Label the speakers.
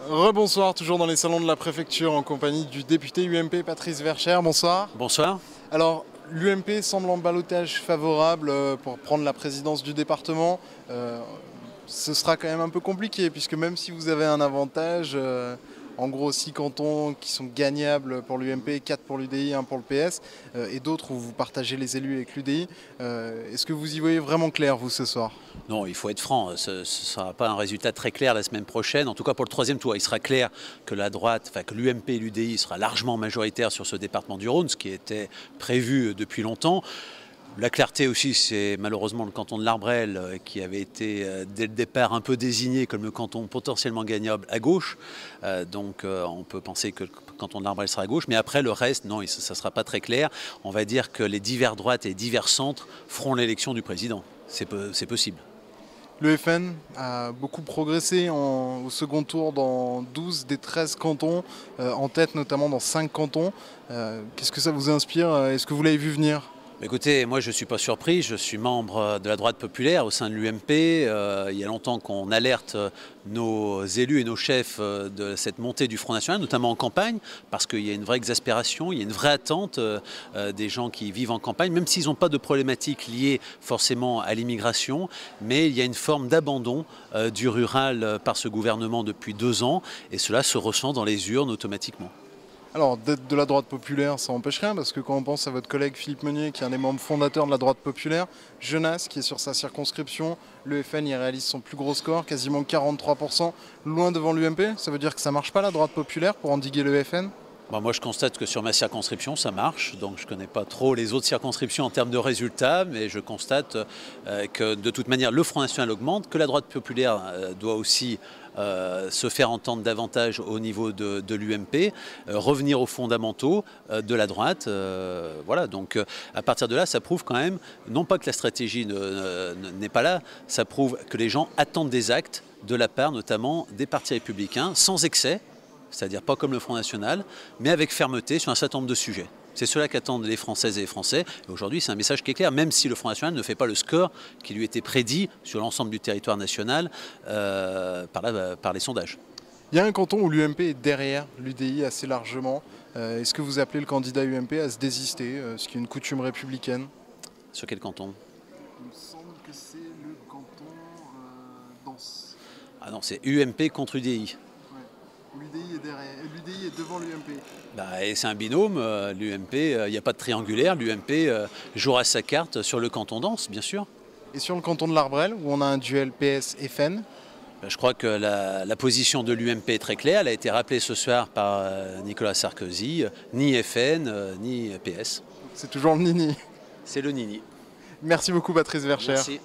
Speaker 1: Rebonsoir, toujours dans les salons de la préfecture en compagnie du député UMP Patrice Verchères. Bonsoir.
Speaker 2: Bonsoir.
Speaker 1: Alors, l'UMP semble en ballottage favorable pour prendre la présidence du département. Ce sera quand même un peu compliqué puisque même si vous avez un avantage, en gros 6 cantons qui sont gagnables pour l'UMP, 4 pour l'UDI, 1 pour le PS, et d'autres où vous partagez les élus avec l'UDI. Est-ce que vous y voyez vraiment clair, vous, ce soir?
Speaker 2: Non, il faut être franc, ce ne sera pas un résultat très clair la semaine prochaine. En tout cas, pour le troisième tour, il sera clair que la droite, que l'UMP et l'UDI sera largement majoritaire sur ce département du Rhône, ce qui était prévu depuis longtemps. La clarté aussi, c'est malheureusement le canton de l'Arbrel qui avait été dès le départ un peu désigné comme le canton potentiellement gagnable à gauche. Donc on peut penser que le canton de l'Arbrel sera à gauche, mais après le reste, non, ça ne sera pas très clair. On va dire que les divers droites et divers centres feront l'élection du président. C'est possible.
Speaker 1: Le FN a beaucoup progressé au second tour dans 12 des 13 cantons, en tête notamment dans 5 cantons. Qu'est-ce que ça vous inspire? Est-ce que vous l'avez vu venir?
Speaker 2: Écoutez, moi je ne suis pas surpris, je suis membre de la droite populaire au sein de l'UMP. Il y a longtemps qu'on alerte nos élus et nos chefs de cette montée du Front National, notamment en campagne, parce qu'il y a une vraie exaspération, il y a une vraie attente des gens qui vivent en campagne, même s'ils n'ont pas de problématiques liées forcément à l'immigration, mais il y a une forme d'abandon du rural par ce gouvernement depuis 2 ans, et cela se ressent dans les urnes automatiquement.
Speaker 1: Alors, d'être de la droite populaire, ça n'empêche rien, parce que quand on pense à votre collègue Philippe Meunier, qui est un des membres fondateurs de la droite populaire, Genasse, qui est sur sa circonscription, le FN y réalise son plus gros score, quasiment 43%, loin devant l'UMP. Ça veut dire que ça ne marche pas la droite populaire pour endiguer le FN?
Speaker 2: Moi, je constate que sur ma circonscription, ça marche. Donc, je ne connais pas trop les autres circonscriptions en termes de résultats, mais je constate que de toute manière, le Front National augmente, que la droite populaire doit aussi se faire entendre davantage au niveau de l'UMP, revenir aux fondamentaux de la droite. Voilà, donc à partir de là, ça prouve quand même, non pas que la stratégie n'est pas là, ça prouve que les gens attendent des actes de la part notamment des partis républicains, sans excès, c'est-à-dire pas comme le Front National, mais avec fermeté sur un certain nombre de sujets. C'est cela qu'attendent les Françaises et les Français. Et aujourd'hui, c'est un message qui est clair, même si le Front National ne fait pas le score qui lui était prédit sur l'ensemble du territoire national par les sondages.
Speaker 1: Il y a un canton où l'UMP est derrière l'UDI assez largement. Est-ce que vous appelez le candidat UMP à se désister, ce qui est une coutume républicaine?
Speaker 2: Sur quel canton?
Speaker 1: Il me semble que c'est le canton d'Ans.
Speaker 2: Ah non, c'est UMP contre UDI.
Speaker 1: L'UDI est devant l'UMP.
Speaker 2: C'est un binôme, l'UMP, il n'y a pas de triangulaire, l'UMP jouera sa carte sur le canton d'Ans, bien sûr.
Speaker 1: Et sur le canton de l'Arbrel, où on a un duel PS-FN?
Speaker 2: Je crois que la position de l'UMP est très claire, elle a été rappelée ce soir par Nicolas Sarkozy, ni FN, ni PS.
Speaker 1: C'est toujours le nini.
Speaker 2: C'est le nini.
Speaker 1: Merci beaucoup Patrice Verchères.
Speaker 2: Merci.